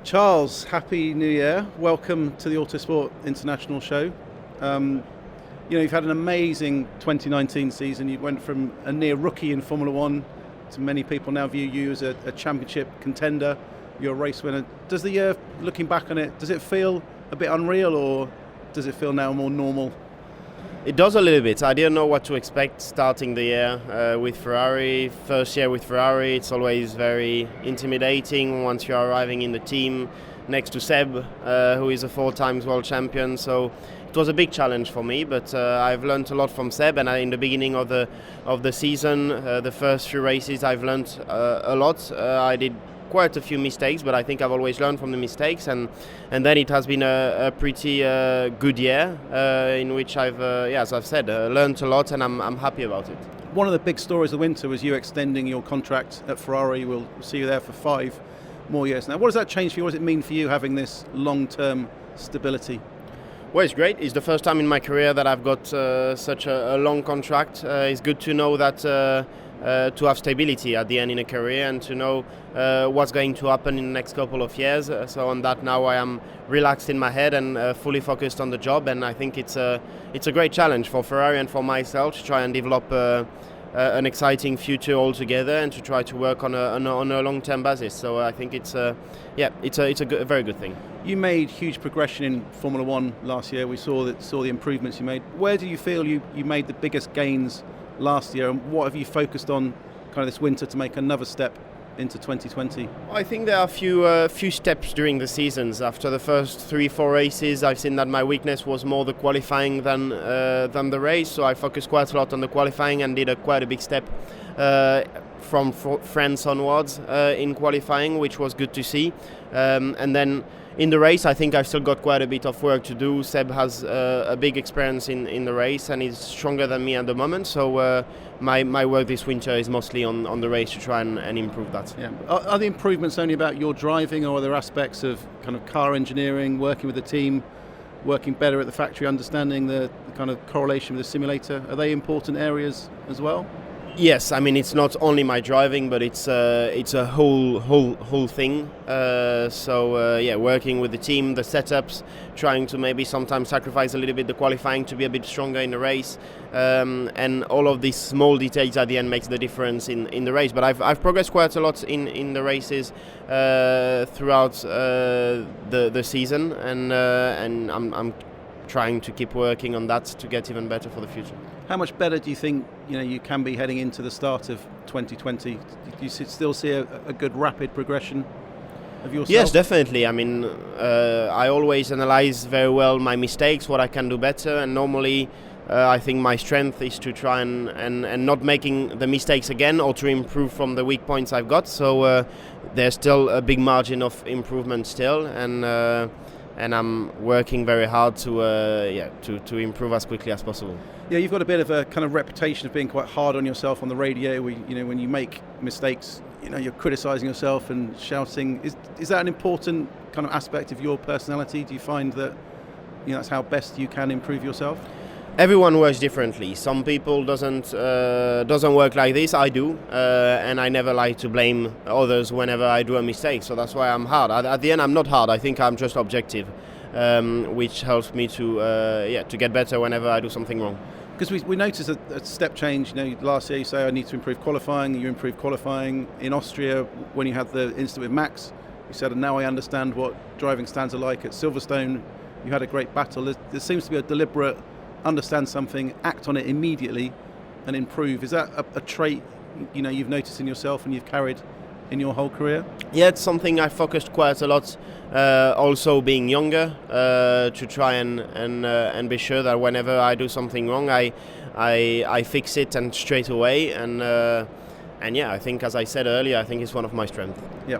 Charles, Happy New Year. Welcome to the Autosport International show. You've had an amazing 2019 season. You went from a near rookie in Formula One to many people now view you as a championship contender. You're a race winner. Does the year, looking back on it, does it feel a bit unreal or does it feel now more normal? It does a little bit. I didn't know what to expect starting the year with Ferrari. First year with Ferrari, it's always very intimidating once you're arriving in the team next to Seb, who is a 4-time world champion. So it was a big challenge for me, but I've learned a lot from Seb. And in the beginning of the season, the first few races, I've learned a lot. I did quite a few mistakes, but I think I've always learned from the mistakes, and then it has been a pretty good year in which I've, as I've said, learned a lot, and I'm happy about it. One of the big stories of the winter was you extending your contract at Ferrari. We'll see you there for 5 more years. Now, what does that change for you? What does it mean for you having this long-term stability? Well, it's great. It's the first time in my career that I've got such a long contract. It's good to know that to have stability at the end in a career and to know what's going to happen in the next couple of years. So on that now I am relaxed in my head and fully focused on the job, and I think it's a great challenge for Ferrari and for myself to try and develop an exciting future all together and to try to work on a long-term basis. So I think it's a very good thing. You made huge progression in Formula One last year. We saw the improvements you made. Where do you feel you made the biggest gains last year, and what have you focused on kind of this winter to make another step into 2020? I think there are a few steps during the seasons. After the first 3-4 races, I've seen that my weakness was more the qualifying than the race, so I focused quite a lot on the qualifying and did quite a big step from France onwards in qualifying, which was good to see. And then in the race, I think I've still got quite a bit of work to do. Seb has a big experience in the race and is stronger than me at the moment. So my work this winter is mostly on the race to try and improve that. Yeah. Are the improvements only about your driving, or are there aspects of kind of car engineering, working with the team, working better at the factory, understanding the kind of correlation with the simulator? Are they important areas as well? Yes, I mean it's not only my driving, but it's a whole thing. Working with the team, the setups, trying to maybe sometimes sacrifice a little bit the qualifying to be a bit stronger in the race, and all of these small details at the end makes the difference in the race. But I've progressed quite a lot in the races throughout the season, and I'm trying to keep working on that to get even better for the future. How much better do you think you can be heading into the start of 2020? Do you still see a good rapid progression of yourself? Yes, definitely. I mean, I always analyze very well my mistakes, what I can do better, and normally I think my strength is to try and not making the mistakes again, or to improve from the weak points I've got. So there's still a big margin of improvement still, and I'm working very hard to improve as quickly as possible. Yeah, you've got a bit of a kind of reputation of being quite hard on yourself on the radio. When you make mistakes, you're criticising yourself and shouting. Is that an important kind of aspect of your personality? Do you find that that's how best you can improve yourself? Everyone works differently. Some people doesn't work like this. I do, and I never like to blame others whenever I do a mistake. So that's why I'm hard. At the end, I'm not hard. I think I'm just objective, which helps me to get better whenever I do something wrong. Because we noticed a step change. Last year you say I need to improve qualifying. You improved qualifying in Austria when you had the incident with Max. You said, and now I understand what driving stands are like at Silverstone. You had a great battle. There seems to be a deliberate understand something, act on it immediately, and improve. Is that a trait you've noticed in yourself and you've carried in your whole career? Yeah, it's something I focused quite a lot. Also, being younger, to try and be sure that whenever I do something wrong, I fix it and straight away. I think, as I said earlier, I think it's one of my strengths. Yeah.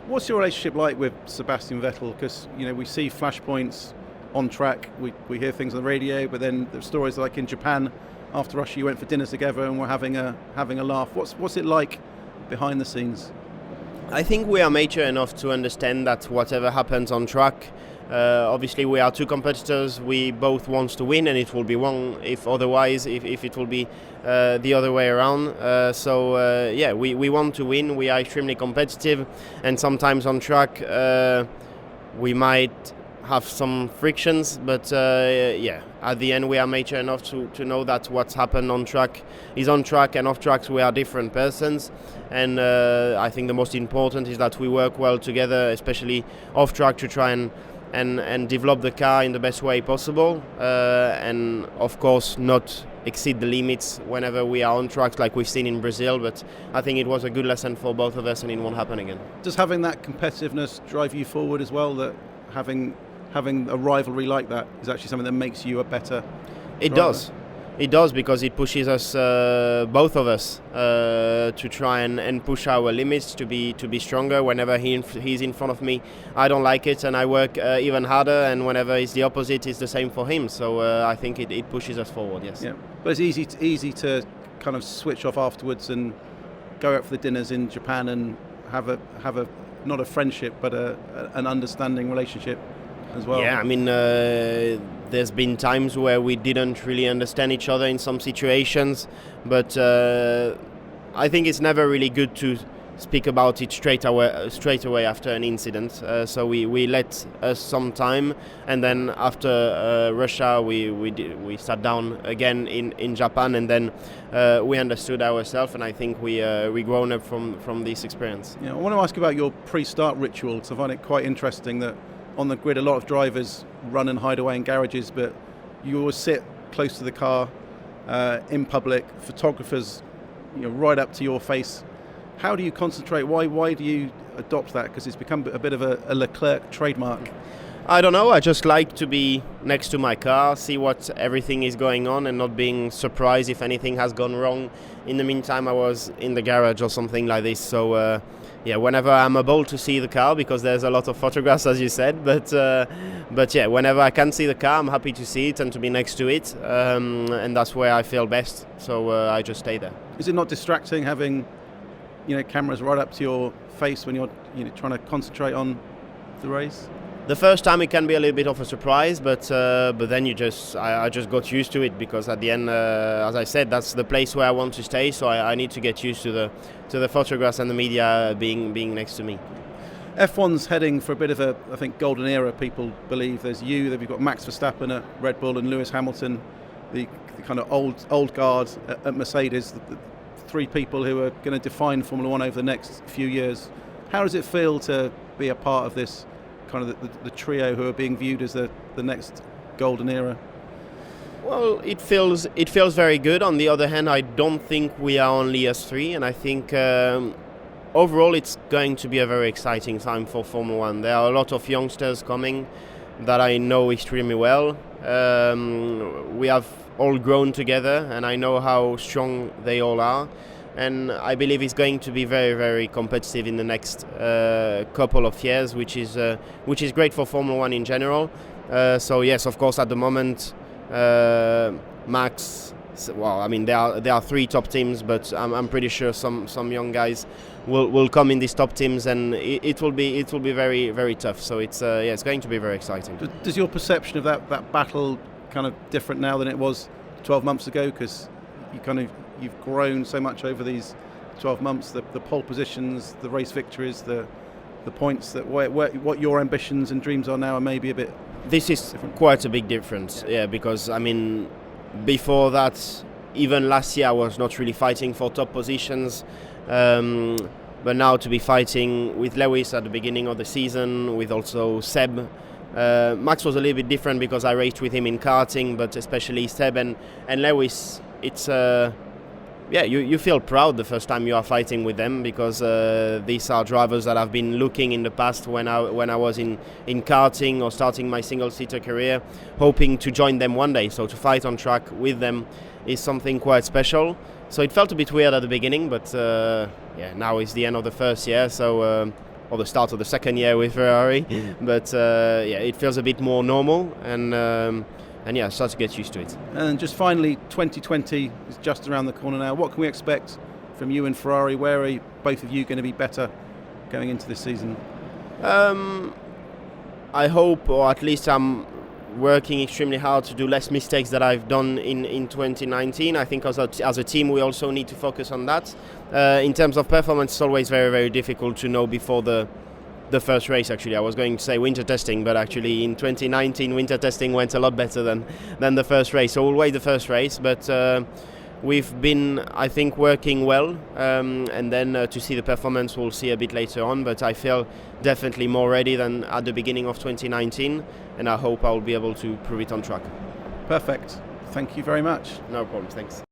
What's your relationship like with Sebastian Vettel? Because we see flashpoints on track, we hear things on the radio, but then there's stories like in Japan after Russia you went for dinner together and were having a laugh. What's it like behind the scenes? I think we are mature enough to understand that whatever happens on track Obviously, we are two competitors. We both want to win, and it will be wrong if otherwise, if it will be the other way around. We want to win. We are extremely competitive, and sometimes on track we might have some frictions, but at the end we are mature enough to know that what's happened on track is on track, and off tracks we are different persons. And I think the most important is that we work well together, especially off track, to try and develop the car in the best way possible, and of course not exceed the limits whenever we are on tracks like we've seen in Brazil. But I think it was a good lesson for both of us, and it won't happen again. Does having that competitiveness drive you forward as well, that having a rivalry like that is actually something that makes you a better driver? It does, because it pushes us, both of us, to try and push our limits, to be stronger. Whenever he's in front of me, I don't like it, and I work even harder, and whenever it's the opposite, it's the same for him. So I think it pushes us forward, yes. Yeah, but it's easy to kind of switch off afterwards and go out for the dinners in Japan and have a not a friendship, but an understanding relationship as well. Yeah, I mean, there's been times where we didn't really understand each other in some situations, but I think it's never really good to speak about it straight away after an incident. So we let us some time, and then after Russia we sat down again in Japan, and then we understood ourselves, and I think we grown up from this experience. Yeah, I want to ask about your pre-start ritual, because I find it quite interesting that on the grid a lot of drivers run and hide away in garages, but you always sit close to the car in public, photographers right up to your face. How do you concentrate? Why do you adopt that? Because it's become a bit of a Leclerc trademark. I don't know. I just like to be next to my car, see what everything is going on, and not being surprised if anything has gone wrong. In the meantime, I was in the garage or something like this. So whenever I'm able to see the car, because there's a lot of photographs, as you said, but whenever I can see the car, I'm happy to see it and to be next to it, and that's where I feel best. So I just stay there. Is it not distracting having cameras right up to your face when you're trying to concentrate on the race? The first time it can be a little bit of a surprise, but then I just got used to it, because at the end, as I said, that's the place where I want to stay. So I need to get used to the photographs and the media being next to me. F1's heading for a bit of a, I think, golden era. People believe there's you've got Max Verstappen at Red Bull and Lewis Hamilton, the kind of old guard at Mercedes. The three people who are going to define Formula One over the next few years. How does it feel to be a part of this kind of the trio who are being viewed as the next golden era? Well, it feels very good. On the other hand, I don't think we are only us three, and I think overall it's going to be a very exciting time for Formula One. There are a lot of youngsters coming that I know extremely well. We have all grown together, and I know how strong they all are, and I believe it's going to be very, very competitive in the next couple of years, which is great for Formula One in general. So yes, of course, at the moment, Max. Well, I mean, there are three top teams, but I'm pretty sure some young guys will come in these top teams, and it will be very, very tough. So it's going to be very exciting. Does your perception of that battle kind of different now than it was 12 months ago? Because you've grown so much over these 12 months. The pole positions, the race victories, the points. That what your ambitions and dreams are now are maybe a bit. This is different. Quite a big difference. Yeah, because I mean, before that, even last year I was not really fighting for top positions. But now to be fighting with Lewis at the beginning of the season, with also Seb. Max was a little bit different because I raced with him in karting, but especially Seb and Lewis, it's you feel proud the first time you are fighting with them, because these are drivers that I've been looking in the past when I was in karting or starting my single-seater career, hoping to join them one day. So to fight on track with them is something quite special. So it felt a bit weird at the beginning, but now it's the end of the first year, so or the start of the second year with Ferrari. But it feels a bit more normal, and start to get used to it. And just finally, 2020 is just around the corner now. What can we expect from you and Ferrari? Where are both of you going to be better going into this season? I hope, or at least I'm working extremely hard to do less mistakes that I've done in 2019. I think as a team we also need to focus on that. In terms of performance, it's always very, very difficult to know before the first race. Actually, I was going to say winter testing, but actually in 2019 winter testing went a lot better than the first race. So we'll wait the first race, but we've been, I think, working well, and then to see the performance we'll see a bit later on, but I feel definitely more ready than at the beginning of 2019, and I hope I'll be able to prove it on track. Perfect. Thank you very much. No problem, thanks.